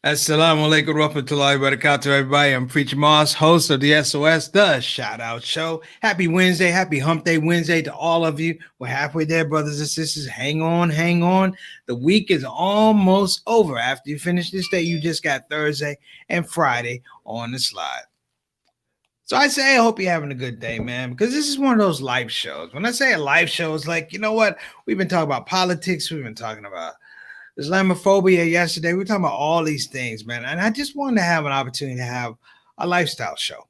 Assalamu alaikum warahmatullahi wabarakatuh, everybody. I'm Preacher Moss, host of the S.O.S, the Shout Out Show. Happy Wednesday, happy Hump Day Wednesday to all of you. We're halfway there, brothers and sisters. Hang on, hang on. The week is almost over. After you finish this day, you just got Thursday and Friday on the slide. So I say, I hope you're having a good day, man, because this is one of those life shows. When I say a life show, it's like, you know what? We've been talking about politics, we've been talking about Islamophobia yesterday. We were talking about all these things, man. And I just wanted to have an opportunity to have a lifestyle show.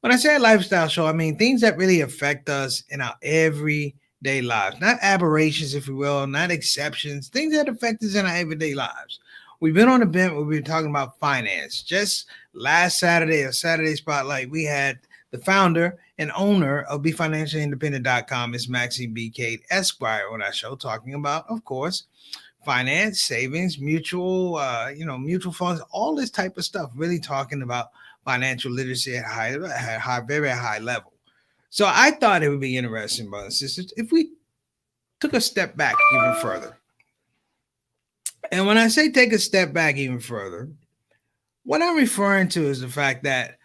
When I say a lifestyle show, I mean things that really affect us in our everyday lives, not aberrations, if you will, not exceptions, things that affect us in our everyday lives. We've been on a bent where we've been talking about finance. Just last Saturday, or Saturday Spotlight, we had the founder and owner of BeFinanciallyIndependent.com, Miss Maxine B. Cade Esquire, on our show, talking about, of course, finance, savings, mutual funds, all this type of stuff. Really talking about financial literacy at very high level. So I thought it would be interesting, brothers and sisters, if we took a step back even further. And when I say take a step back even further, what I'm referring to is the fact that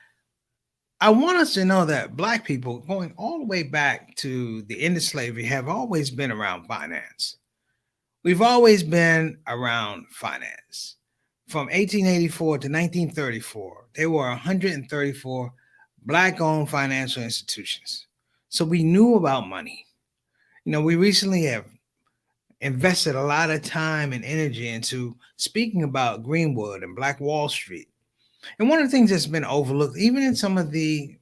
I want us to know that Black people, going all the way back to the end of slavery, have always been around finance. We've always been around finance. From 1884 to 1934, there were 134 Black owned financial institutions. So we knew about money. We recently have invested a lot of time and energy into speaking about Greenwood and Black Wall Street. And one of the things that's been overlooked, even in some of the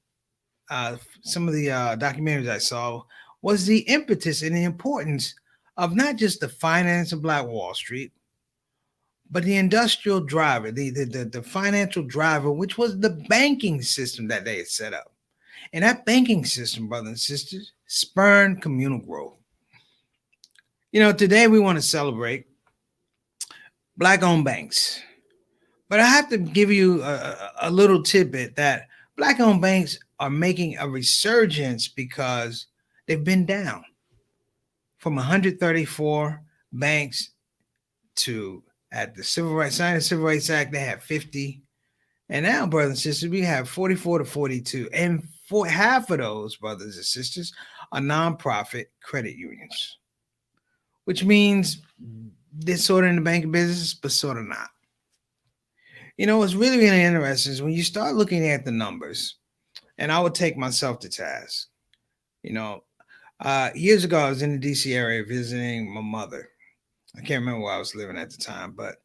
documentaries I saw, was the impetus and the importance of not just the finance of Black Wall Street, but the industrial driver, the financial driver, which was the banking system that they had set up. And that banking system, brothers and sisters, spurned communal growth. Today we want to celebrate Black owned banks. But I have to give you a little tidbit that Black owned banks are making a resurgence because they've been down from 134 banks to at the Civil Rights Act, they have 50. And now, brothers and sisters, we have 44 to 42. And for half of those, brothers and sisters, are nonprofit credit unions, which means they're sort of in the banking business, but sort of not. What's really, really interesting is when you start looking at the numbers, and I would take myself to task. Years ago, I was in the DC area visiting my mother. I can't remember where I was living at the time, but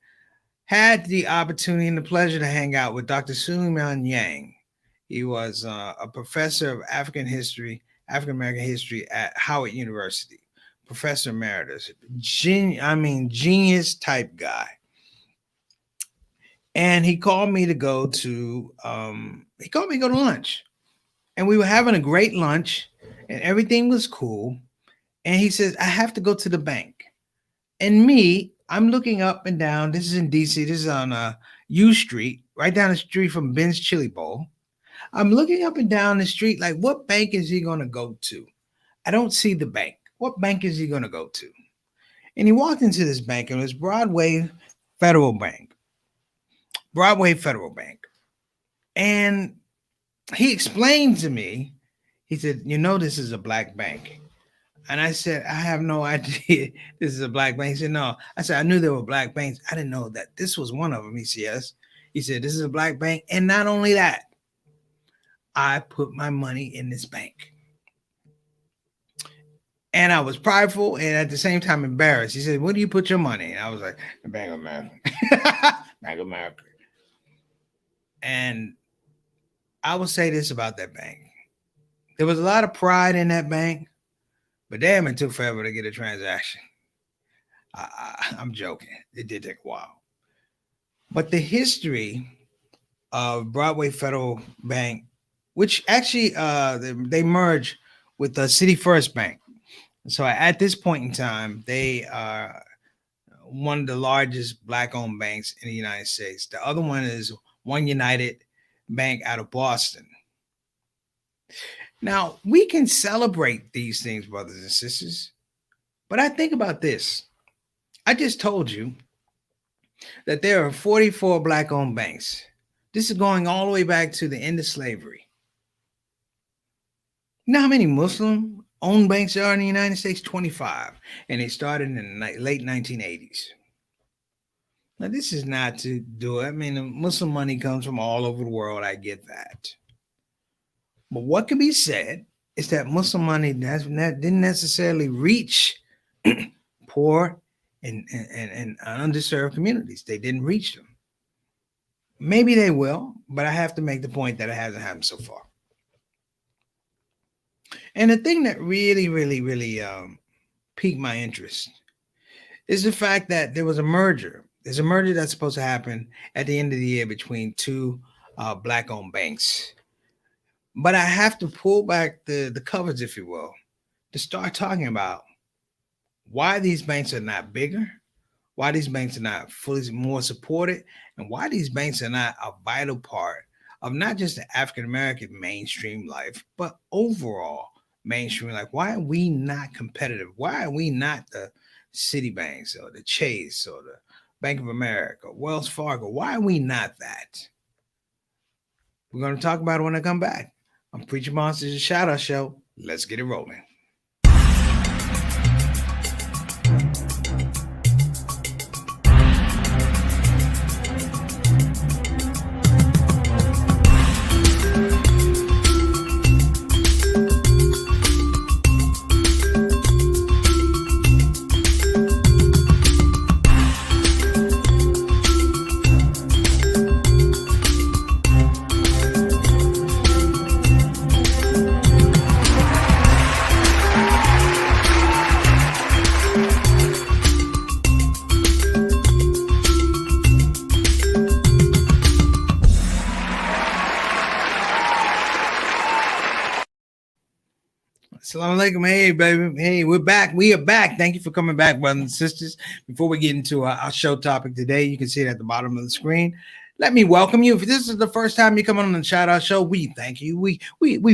had the opportunity and the pleasure to hang out with Dr. Suleiman Yang. He was a professor of African American history at Howard University, professor emeritus, genius type guy. And he called me to go to lunch, and we were having a great lunch, and everything was cool. And he says, "I have to go to the bank." And me, I'm looking up and down. This is in DC. This is on U Street, right down the street from Ben's Chili Bowl. I'm looking up and down the street like, what bank is he going to go to? I don't see the bank. What bank is he going to go to? And he walked into this bank, and it was Federal Bank. Broadway Federal Bank. And he explained to me, he said, this is a Black bank. And I said, I have no idea this is a Black bank. He said, no. I said, I knew there were Black banks. I didn't know that this was one of them. He said, yes. He said, this is a Black bank. And not only that, I put my money in this bank. And I was prideful and at the same time embarrassed. He said, "Where do you put your money?" And I was like, "The Bank of America." Bank of America. And I will say this about that bank. There was a lot of pride in that bank, but damn, it took forever to get a transaction. I'm joking. It did take a while. But the history of Broadway Federal Bank, which actually they merged with the City First Bank. So at this point in time, they are one of the largest Black-owned banks in the United States. The other one is One United Bank out of Boston. Now, we can celebrate these things, brothers and sisters, but I think about this. I just told you that there are 44 black owned banks. This is going all the way back to the end of slavery. You know how many Muslim owned banks there are in the United States? 25. And they started in the late 1980s. Now, this is not to do it. I mean, the Muslim money comes from all over the world. I get that. But what can be said is that Muslim money didn't necessarily reach poor and underserved communities. They didn't reach them. Maybe they will, but I have to make the point that it hasn't happened so far. And the thing that really piqued my interest is the fact that there was a merger. There's a merger that's supposed to happen at the end of the year between two black-owned banks. But I have to pull back the covers, if you will, to start talking about why these banks are not bigger, why these banks are not fully more supported, and why these banks are not a vital part of not just the African American mainstream life, but overall mainstream life. Why are we not competitive? Why are we not the Citibanks or the Chase or the Bank of America, Wells Fargo? Why are we not that? We're going to talk about it when I come back. I'm Preacher Monsters, Shout Out Show. Let's get it rolling. Assalamu alaikum. Hey, baby. Hey, we're back. We are back. Thank you for coming back, brothers and sisters. Before we get into our show topic today, you can see it at the bottom of the screen. Let me welcome you. If this is the first time you come on the Shout Out Show, we thank you. We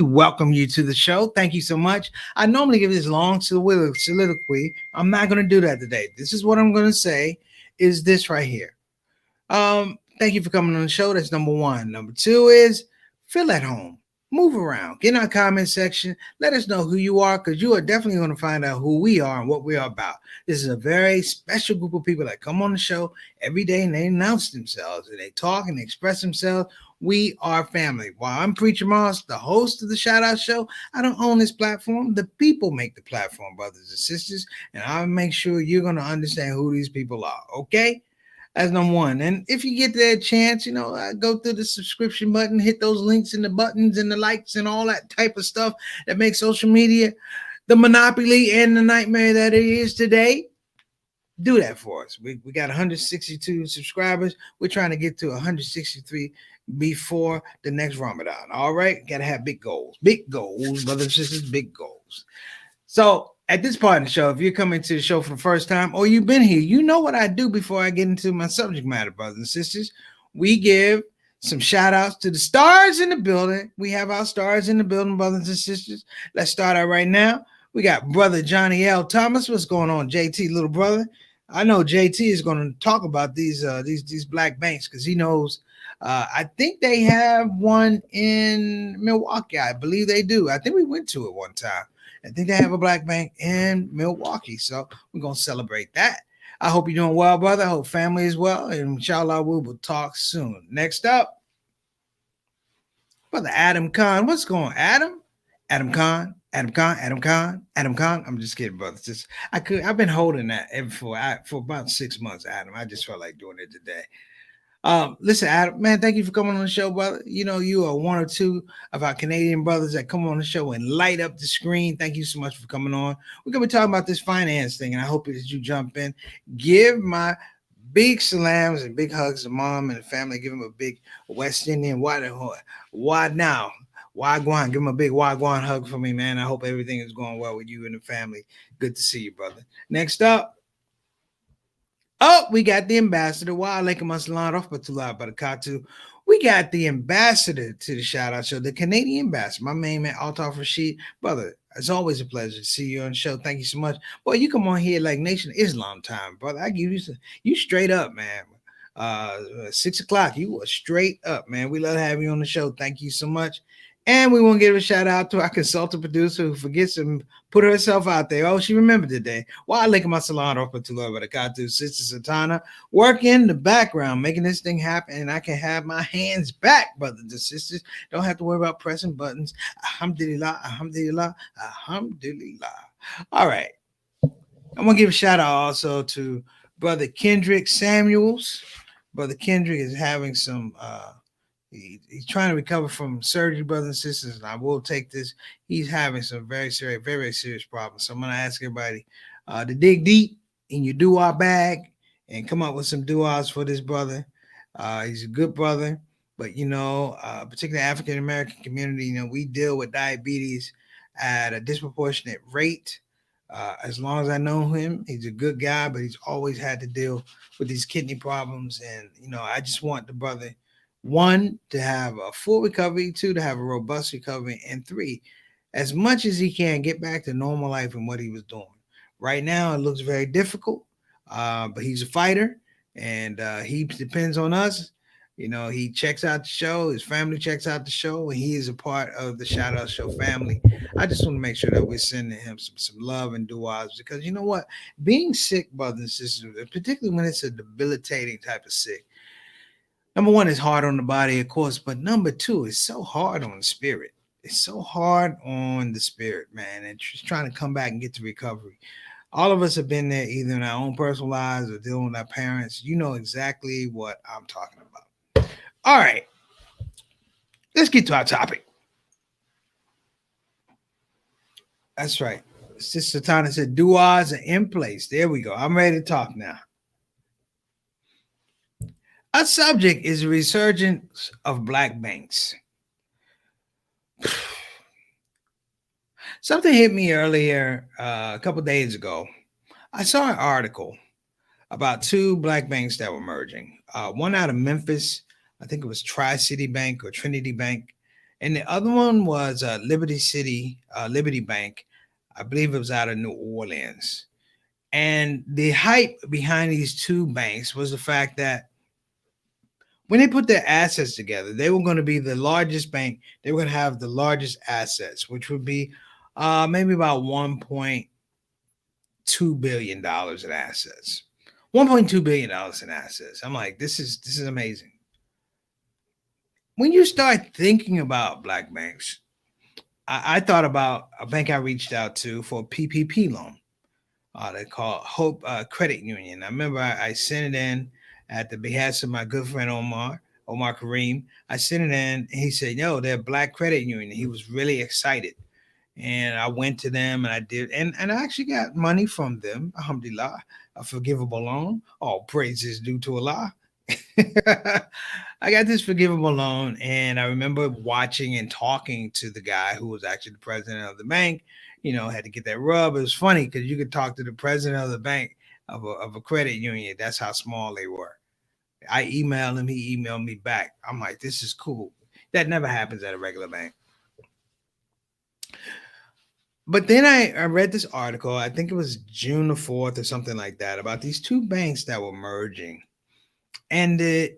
welcome you to the show. Thank you so much. I normally give this long soliloquy. I'm not going to do that today. This is what I'm going to say is this right here. Thank you for coming on the show. That's number one. Number two is feel at home. Move around. Get in our comment section. Let us know who you are, because you are definitely going to find out who we are and what we are about. This is a very special group of people that come on the show every day and they announce themselves and they talk and they express themselves. We are family. While I'm Preacher Moss, the host of the Shout Out Show, I don't own this platform. The people make the platform, brothers and sisters, and I'll make sure you're going to understand who these people are. Okay? That's number one. And if you get that chance, go through the subscription button, hit those links and the buttons and the likes and all that type of stuff that makes social media the monopoly and the nightmare that it is today. Do that for us. We got 162 subscribers. We're trying to get to 163 before the next Ramadan. All right. Got to have big goals, brothers and sisters, big goals. So, at this part of the show, if you're coming to the show for the first time or you've been here, you know what I do before I get into my subject matter, brothers and sisters. We give some shout outs to the stars in the building. We have our stars in the building, brothers and sisters. Let's start out right now. We got brother Johnny L. Thomas. What's going on, JT, little brother? I know JT is going to talk about these black banks because he knows. I think they have one in Milwaukee. I believe they do. I think we went to it one time. I think they have a black bank in Milwaukee. So we're going to celebrate that. I hope you're doing well, brother. I hope family is well. And inshallah, we will talk soon. Next up, brother Adam Khan. What's going on, Adam? Adam Khan. I'm just kidding, brother. I've been holding that for about 6 months, Adam. I just felt like doing it today. Listen, Adam, man, thank you for coming on the show, brother. You are one or two of our Canadian brothers that come on the show and light up the screen. Thank you so much for coming on. We're going to be talking about this finance thing, and I hope that you jump in. Give my big salams and big hugs to mom and the family. Give them a big West Indian why now? Wagwan. Give them a big Wagwan hug for me, man. I hope everything is going well with you and the family. Good to see you, brother. Next up. Oh, we got the ambassador. Wa alaikum assalam rahmatullah barakatuh. We got the ambassador to the Shout Out Show, the Canadian ambassador, my main man, Altaf Rashid. Brother, it's always a pleasure to see you on the show. Thank you so much. Boy, you come on here like Nation Islam time, brother. I give you you straight up, man. 6 o'clock. You were straight up, man. We love having you on the show. Thank you so much. And we want to give a shout out to our consultant producer who forgets to put herself out there. Oh, she remembered today. While I link my salon off to Lord, but I got to Sister Satana work in the background, making this thing happen, and I can have my hands back, brothers and sisters. Don't have to worry about pressing buttons. Alhamdulillah, alhamdulillah, alhamdulillah. All right. I'm gonna give a shout out also to Brother Kendrick Samuels. Brother Kendrick is having some he's trying to recover from surgery, brothers and sisters, and I will take this. He's having some very serious, very, very serious problems. So I'm gonna ask everybody to dig deep in your dua bag and come up with some duas for this brother. He's a good brother, but particularly African American community, we deal with diabetes at a disproportionate rate. As long as I know him, he's a good guy, but he's always had to deal with these kidney problems. And, I just want the brother, one, to have a full recovery, two, to have a robust recovery, and three, as much as he can, get back to normal life and what he was doing. Right now, it looks very difficult, but he's a fighter, and he depends on us. He checks out the show, his family checks out the show, and he is a part of the Shout Out Show family. I just want to make sure that we're sending him some love and duas because you know what? Being sick, brothers and sisters, particularly when it's a debilitating type of sick, number one, it's hard on the body, of course, but number two, it's so hard on the spirit. It's so hard on the spirit, man, and just trying to come back and get to recovery. All of us have been there either in our own personal lives or dealing with our parents. You know exactly what I'm talking about. All right, let's get to our topic. That's right. Sister Tana said, duas are in place. There we go. I'm ready to talk now. Our subject is the resurgence of black banks. Something hit me earlier, a couple days ago. I saw an article about two black banks that were merging. One out of Memphis, I think it was Tri City Bank or Trinity Bank, and the other one was Liberty City, Liberty Bank. I believe it was out of New Orleans. And the hype behind these two banks was the fact that when they put their assets together, they were going to be the largest bank. They were going to have the largest assets, which would be maybe about $1.2 billion in assets. $1.2 billion in assets. I'm like, this is amazing. When you start thinking about black banks, I thought about a bank I reached out to for a PPP loan. They call Hope Credit Union. I remember I sent it in at the behest of my good friend Omar Kareem. I sent it in, and he said, "Yo, they're a black credit union." He was really excited, and I went to them and I did, and I actually got money from them. Alhamdulillah, a forgivable loan. All praises due to Allah. I got this forgivable loan, and I remember watching and talking to the guy who was actually the president of the bank. Had to get that rub. It was funny because you could talk to the president of the bank of a credit union. That's how small they were. I emailed him, he emailed me back. I'm like, this is cool. That never happens at a regular bank. But then I read this article, I think it was June the 4th or something like that, about these two banks that were merging. And a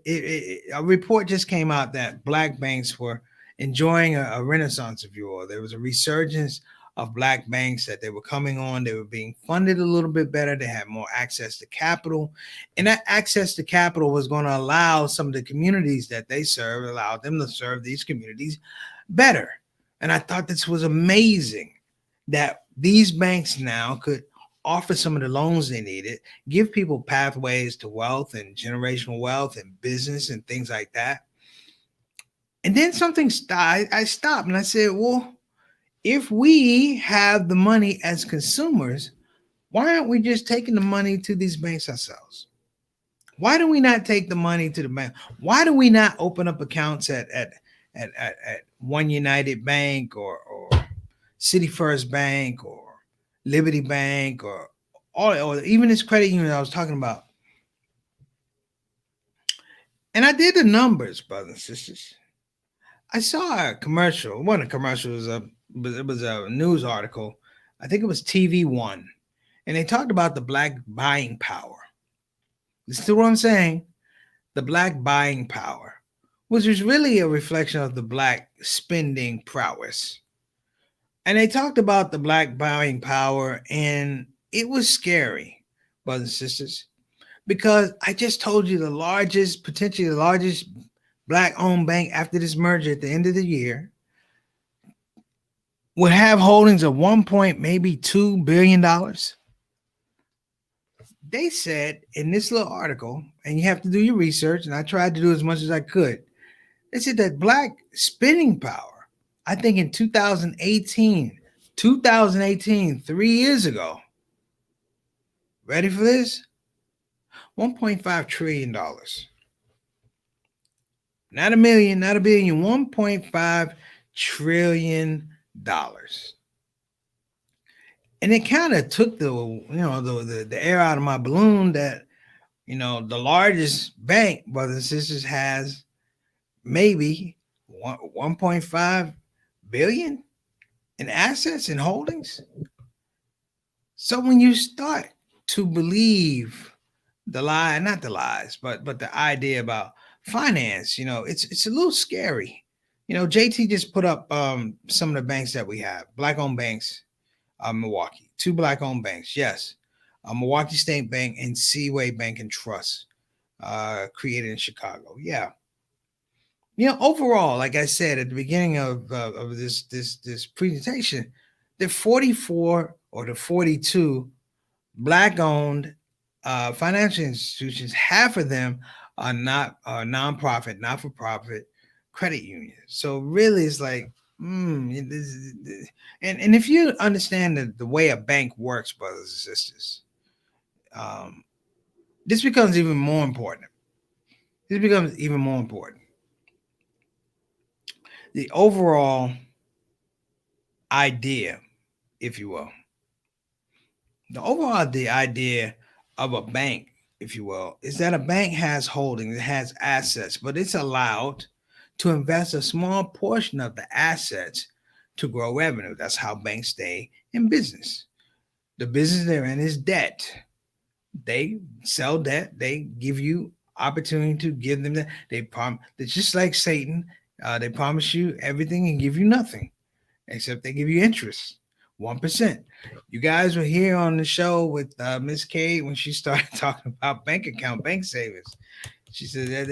report just came out that black banks were enjoying a renaissance, if you will. There was a resurgence of black banks that they were coming on. They were being funded a little bit better. They had more access to capital. And that access to capital was going to allow some of the communities that they serve, allow them to serve these communities better. And I thought this was amazing that these banks now could offer some of the loans they needed, give people pathways to wealth and generational wealth and business and things like that. And then I stopped and I said, well, if we have the money as consumers, why aren't we just taking the money to these banks ourselves? Why do we not take the money to the bank? Why do we not open up accounts at One United Bank or City First Bank or Liberty Bank or even this credit union I was talking about? And I did the numbers, brothers and sisters. I saw a commercial. One of the commercials was a news article. I think it was TV One, and they talked about the black buying power. Listen to what I'm saying. the black buying power, which was really a reflection of the black spending prowess. And they talked about the black buying power, and it was scary, brothers and sisters, because I just told you the largest, potentially the largest black owned bank after this merger at the end of the year would have holdings of maybe $2 billion. They said in this little article, and you have to do your research, and I tried to do as much as I could. They said that black spending power, I think in 2018, 3 years ago, ready for this? $1.5 trillion. Not a million, not a billion, $1.5 trillion. And it kind of took the air out of my balloon that the largest bank, brothers and sisters, has maybe 1.5 billion in assets and holdings. So when you start to believe the lie, not the lies, but the idea about finance, it's a little scary. JT just put up some of the banks that we have, black owned banks, Milwaukee, two black owned banks, yes, Milwaukee State Bank and Seaway Bank and Trust, created in Chicago. Yeah, overall, like I said at the beginning of this presentation, the 44 or the 42 black owned financial institutions, half of them are not nonprofit, not for profit credit unions. So really, it's like, and if you understand the way a bank works, brothers and sisters, um, this becomes even more important. This becomes even more important. The overall idea, if you will, the idea of a bank, if you will, is that a bank has holdings, it has assets, but it's allowed to invest a small portion of the assets to grow revenue. That's how banks stay in business. The business they're in is debt. They sell debt. They give you opportunity to give them that. It's just like Satan. They promise you everything and give you nothing, except they give you interest, 1%. You guys were here on the show with Miss K when she started talking about bank savings. She said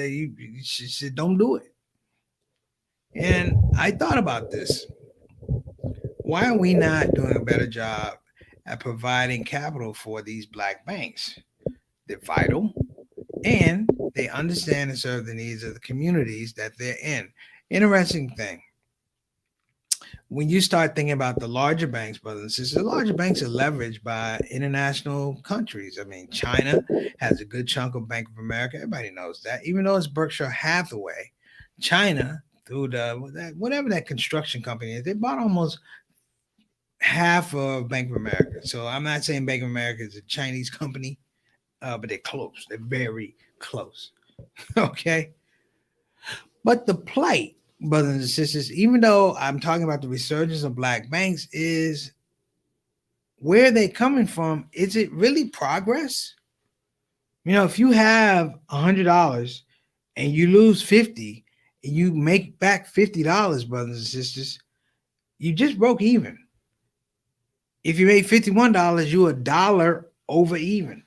she said, don't do it. And I thought about this. Why are we not doing a better job at providing capital for these black banks? They're vital and they understand and serve the needs of the communities that they're in. Interesting thing. When you start thinking about the larger banks, brothers and sisters, the larger banks are leveraged by international countries. I mean, China has a good chunk of Bank of America. Everybody knows that. Even though it's Berkshire Hathaway, China, through whatever that construction company is, they bought almost half of Bank of America. So I'm not saying Bank of America is a Chinese company, but they're close. They're very close. Okay. But the plight, brothers and sisters, even though I'm talking about the resurgence of black banks, is where they coming from. Is it really progress? If you have $100 and you lose 50 and you make back $50, brothers and sisters, you just broke even. If you made $51, you $1 over even.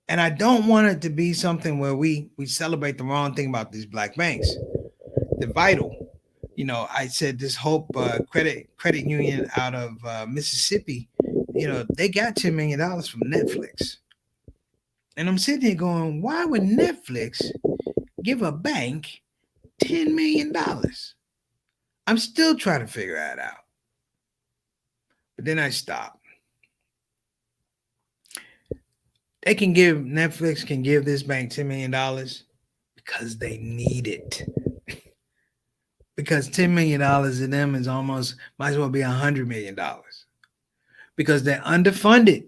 And I don't want it to be something where we celebrate the wrong thing about these black banks. They're vital. I said this Hope credit union out of Mississippi, they got $10 million from Netflix. And I'm sitting here going, why would Netflix give a bank $10 million? I'm still trying to figure that out. But then I stopped. Netflix can give this bank $10 million because they need it. Because $10 million to them is almost, might as well be $100 million. Because they're underfunded,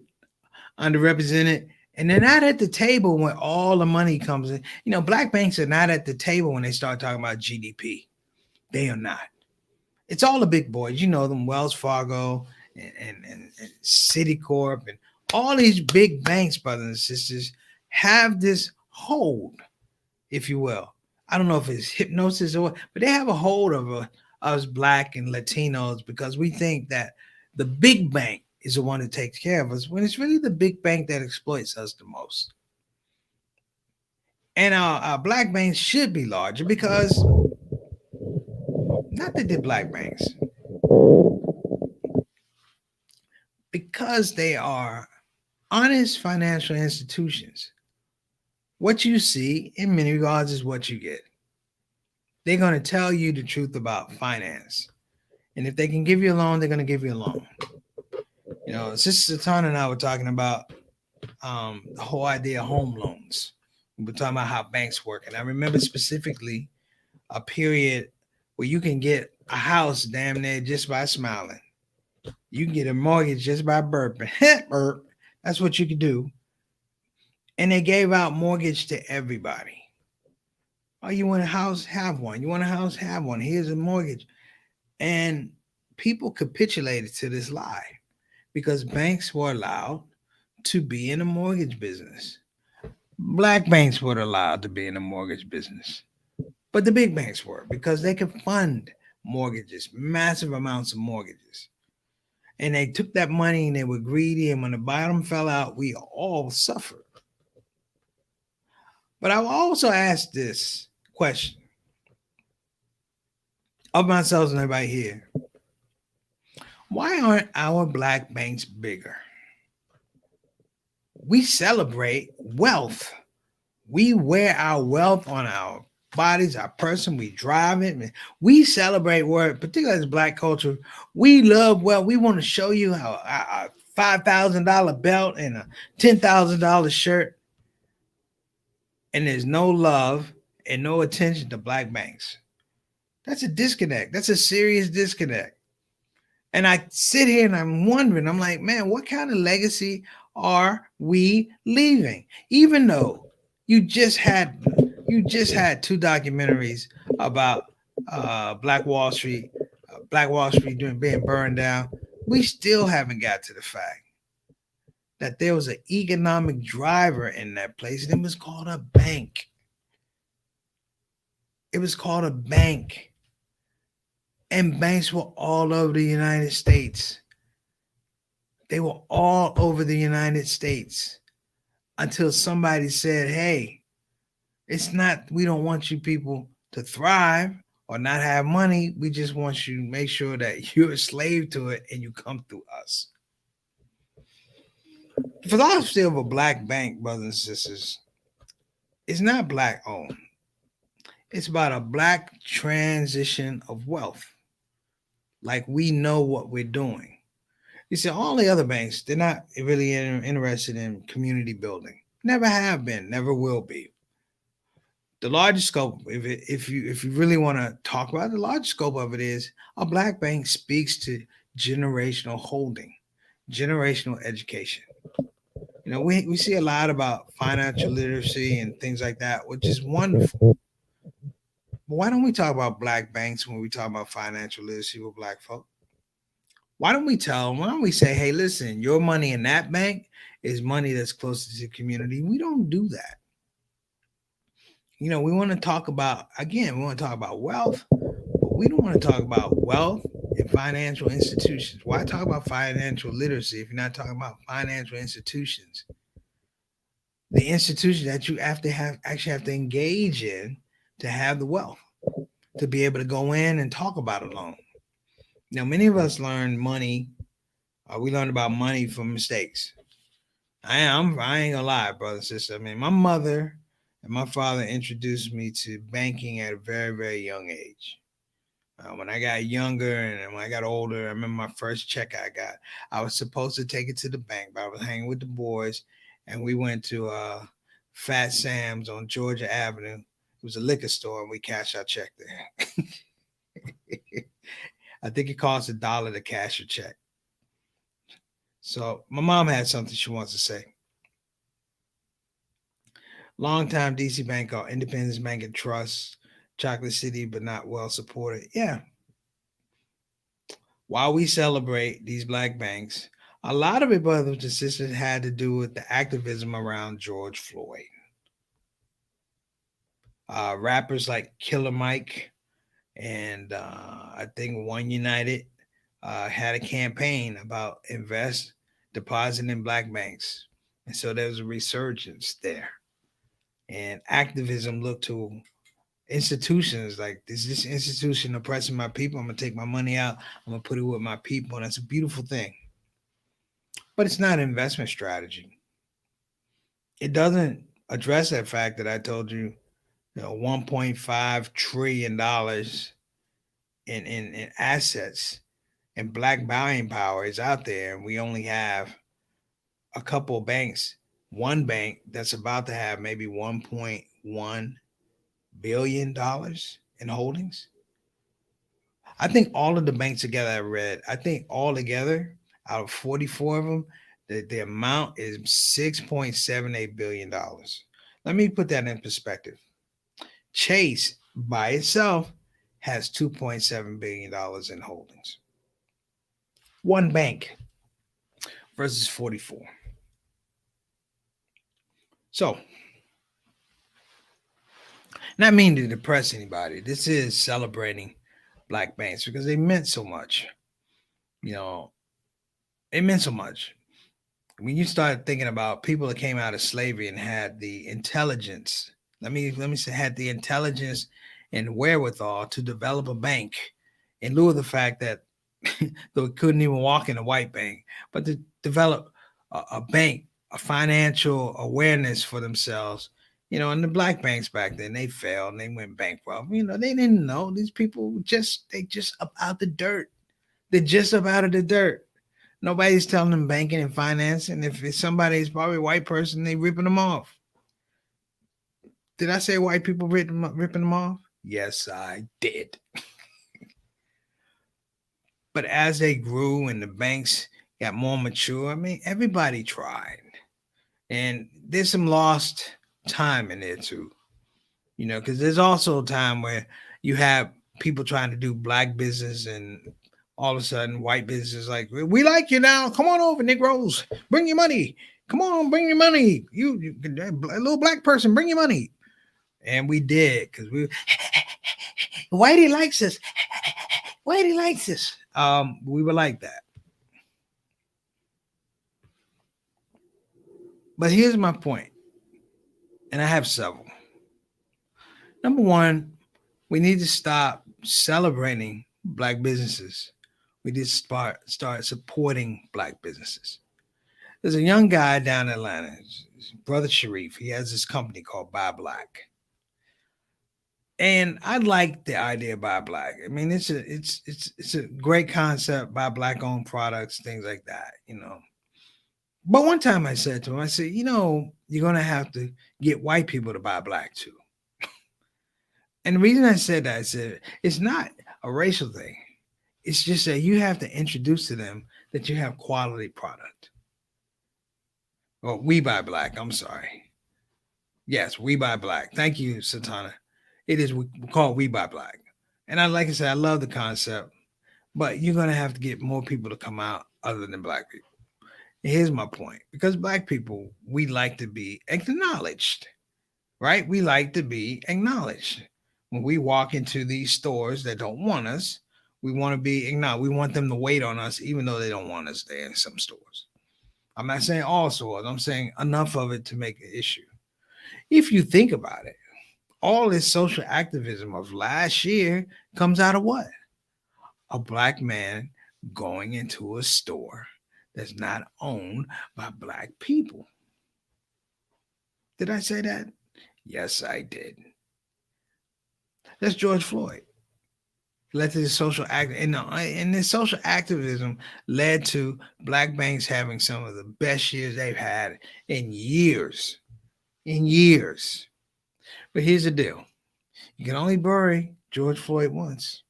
underrepresented, and they're not at the table when all the money comes in. Black banks are not at the table when they start talking about GDP. They are not. It's all the big boys. You know them, Wells Fargo and Citicorp and all these big banks, brothers and sisters, have this hold if you will. I don't know if it's hypnosis or what, but they have a hold of us black and Latinos because we think that the big bank is the one that takes care of us when it's really the big bank that exploits us the most. And our black banks should be larger because not that they're black banks, because they are honest financial institutions. What you see in many regards is what you get. They're going to tell you the truth about finance. And if they can give you a loan, they're going to give you a loan. You know, Sister Satan and I were talking about the whole idea of home loans. We were talking about how banks work. And I remember specifically a period where you can get a house damn near just by smiling. You can get a mortgage just by burping. Burp. That's what you can do. And they gave out mortgage to everybody. Oh, you want a house? Have one. You want a house? Have one. Here's a mortgage. And people capitulated to this lie because banks were allowed to be in the mortgage business. Black banks were allowed to be in the mortgage business, but the big banks were because they could fund mortgages, massive amounts of mortgages. And they took that money and they were greedy. And when the bottom fell out, we all suffered. But I will also ask this question of myself and everybody here. Why aren't our black banks bigger? We celebrate wealth. We wear our wealth on our bodies, our person. We drive it. We celebrate wealth, particularly as black culture. We love wealth. We want to show you how a $5,000 belt and a $10,000 shirt, and there's no love and no attention to black banks. That's a disconnect. That's a serious disconnect. And I sit here and I'm wondering, I'm like, man, what kind of legacy are we leaving? Even though you just had two documentaries about Black Wall Street doing being burned down, we still haven't got to the fact that there was an economic driver in that place, and it was called a bank. It was called a bank. And banks were all over the United States. They were all over the United States until somebody said, hey, it's not, we don't want you people to thrive or not have money. We just want you to make sure that you're a slave to it and you come through us. The philosophy of a black bank, brothers and sisters, is not black owned. It's about a black transition of wealth. Like we know what we're doing. You see, all the other banks, they're not really interested in community building. Never have been, never will be. The largest scope, if you really want to talk about it, the largest scope of it is a black bank speaks to generational holding, generational education. You know, we see a lot about financial literacy and things like that, which is wonderful. But why don't we talk about black banks when we talk about financial literacy with black folk? Why don't we tell them? Why don't we say, hey, listen, your money in that bank is money that's closer to the community? We don't do that. You know, we want to talk about, again, we want to talk about wealth, but we don't want to talk about wealth and financial institutions. Why talk about financial literacy if you're not talking about financial institutions? The institution that you have to have actually have to engage in to have the wealth, to be able to go in and talk about a loan. Now, many of us learn money, we learned about money from mistakes. I ain't gonna lie, brother and sister. I mean, my mother and my father introduced me to banking at a very, very young age. When I got younger and when I got older, I remember my first check I got. I was supposed to take it to the bank, but I was hanging with the boys, and we went to Fat Sam's on Georgia Avenue. It was a liquor store, and we cashed our check there. I think it cost $1 to cash your check. So my mom had something she wants to say. Longtime DC Bank or Independence Bank and Trust, Chocolate City, but not well supported. Yeah. While we celebrate these black banks, a lot of it, brothers and sisters, had to do with the activism around George Floyd. Rappers like Killer Mike and I think One United had a campaign about invest, deposit in black banks. And so there was a resurgence there. And activism looked to institutions like this institution oppressing my people. I'm gonna take my money out. I'm gonna put it with my people. And that's a beautiful thing. But it's not an investment strategy. It doesn't address that fact that I told you, 1.5 trillion dollars in assets and black buying power is out there, and we only have a couple of banks. One bank that's about to have maybe 1.1 billion dollars in holdings. I think all of the banks together I read, I think all together out of 44 of them, the amount is $6.78 billion. Let me put that in perspective. Chase by itself has $2.7 billion in holdings. One bank versus 44. So, not mean to depress anybody. This is celebrating black banks because they meant so much. You know, it meant so much. When you start thinking about people that came out of slavery and had the intelligence, let me say had the intelligence and wherewithal to develop a bank in lieu of the fact that they couldn't even walk in a white bank, but to develop a bank, a financial awareness for themselves. And the black banks back then they failed and they went bankrupt. They didn't know these people they just up out the dirt. They're just up out of the dirt. Nobody's telling them banking and finance, and if it's somebody's probably a white person, they ripping them off. Did I say white people ripping them off? Yes, I did. But as they grew and the banks got more mature, I mean, everybody tried. And there's some lost time in there too, because there's also a time where you have people trying to do black business and all of a sudden white business like, we like you now. Come on over, Negroes. Bring your money. Come on, bring your money. You a little black person, bring your money. And we did because Whitey likes us. Whitey likes us. We were like that. But here's my point, and I have several. Number one, we need to stop celebrating black businesses. We need to start supporting black businesses. There's a young guy down in Atlanta, his brother Sharif. He has this company called Buy Black. And I like the idea of Buy Black. I mean, it's a great concept, buy black owned products, things like that. But one time I said to him, I said, you're gonna have to get white people to buy black too. And the reason I said that, I said it's not a racial thing. It's just that you have to introduce to them that you have quality product. Well, we buy black. I'm sorry. Yes, we buy black. Thank you, Satana. It is called We Buy Black. And like I said, I love the concept, but you're gonna have to get more people to come out other than black people. Here's my point. Because black people, we like to be acknowledged, right? We like to be acknowledged. When we walk into these stores that don't want us, we want to be acknowledged. We want them to wait on us, even though they don't want us there in some stores. I'm not saying all stores. I'm saying enough of it to make an issue. If you think about it, all this social activism of last year comes out of what? A black man going into a store that's not owned by black people. Did I say that? Yes, I did. That's George Floyd. Led to the social act, and this social activism led to black banks having some of the best years they've had in years. In years. But here's the deal. You can only bury George Floyd once.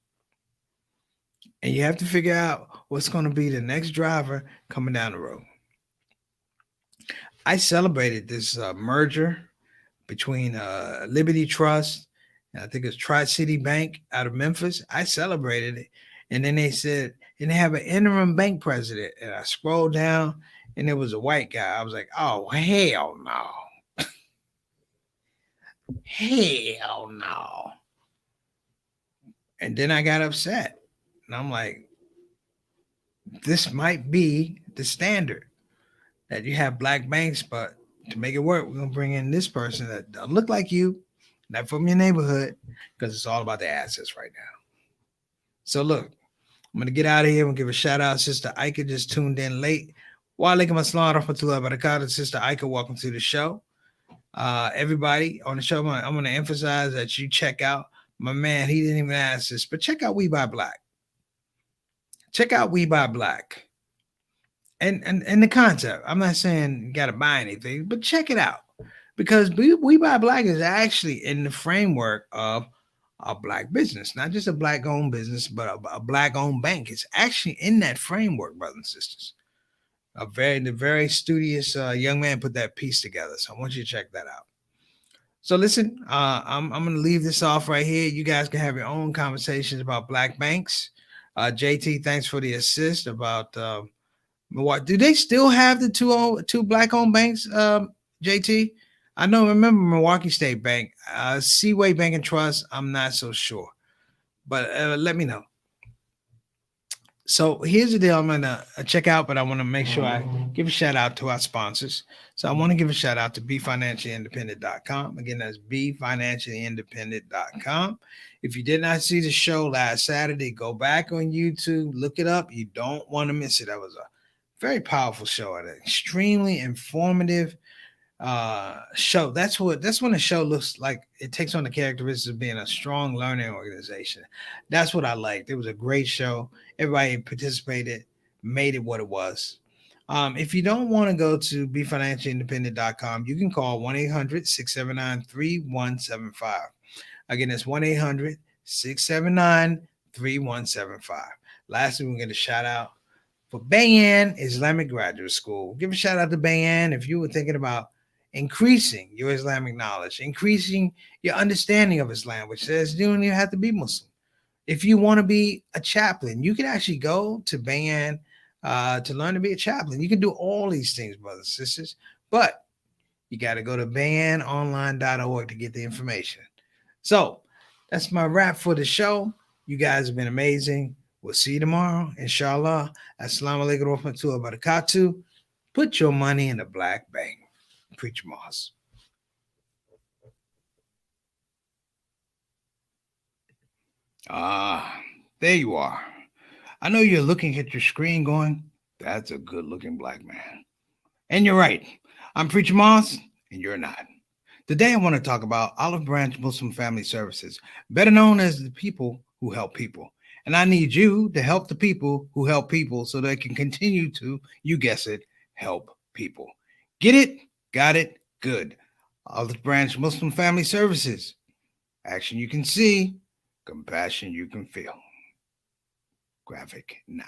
And you have to figure out what's going to be the next driver coming down the road. I celebrated this merger between Liberty Trust and I think it's Tri-City Bank out of Memphis. I celebrated it. And then they said, and they have an interim bank president. And I scrolled down and it was a white guy. I was like, oh, hell no. Hell no. And then I got upset. And I'm like, this might be the standard that you have black banks, but to make it work, we're gonna bring in this person that don't look like you, not from your neighborhood, because it's all about the assets right now. So look, I'm gonna get out of here. I'm gonna give a shout out. Sister Ika just tuned in late. Walaikum assalam rahmatullah barakatuh. Sister Ika, welcome to the show. Everybody on the show, I'm gonna emphasize that you check out my man. He didn't even ask this, but check out We Buy Black. Check out We Buy Black. And the concept. I'm not saying you gotta buy anything, but check it out. Because we Buy Black is actually in the framework of a black business, not just a black owned business, but a black owned bank. It's actually in that framework, brothers and sisters. The very studious young man put that piece together. So I want you to check that out. So listen, I'm gonna leave this off right here. You guys can have your own conversations about black banks. JT, thanks for the assist about Milwaukee. Do they still have the two black owned banks? JT, I know. Remember Milwaukee State Bank, Seaway Bank and Trust. I'm not so sure, but let me know. So here's the deal. I'm gonna check out, but I want to make sure I give a shout out to our sponsors. So I want to give a shout out to BeFinanciallyIndependent.com. Again, that's BeFinanciallyIndependent.com. If you did not see the show last Saturday, go back on YouTube, look it up. You don't want to miss it. That was a very powerful show, an extremely informative show. That's when a show looks like it takes on the characteristics of being a strong learning organization. That's what I liked. It was a great show. Everybody participated, made it what it was. If you don't want to go to BeFinanciallyIndependent.com, you can call 1-800-679-3175. Again, it's 1-800-679-3175. Lastly, we're going to shout out for Bayan Islamic Graduate School. Give a shout out to Bayan if you were thinking about increasing your Islamic knowledge, increasing your understanding of Islam, which says you don't even have to be Muslim. If you want to be a chaplain, you can actually go to Bayan to learn to be a chaplain. You can do all these things, brothers and sisters, but you got to go to banonline.org to get the information. So that's my wrap for the show. You guys have been amazing. We'll see you tomorrow, inshallah. Assalamu alaikum wa rahmatullahi wa barakatuh. Put your money in a black bank. Preacher Moss. There you are. I know you're looking at your screen going, that's a good looking black man. And you're right. I'm Preacher Moss, and you're not. Today, I want to talk about Olive Branch Muslim Family Services, better known as the people who help people. And I need you to help the people who help people so they can continue to, you guess it, help people. Get it? Got it? Good. Olive Branch Muslim Family Services. Action you can see, compassion you can feel. Graphic now.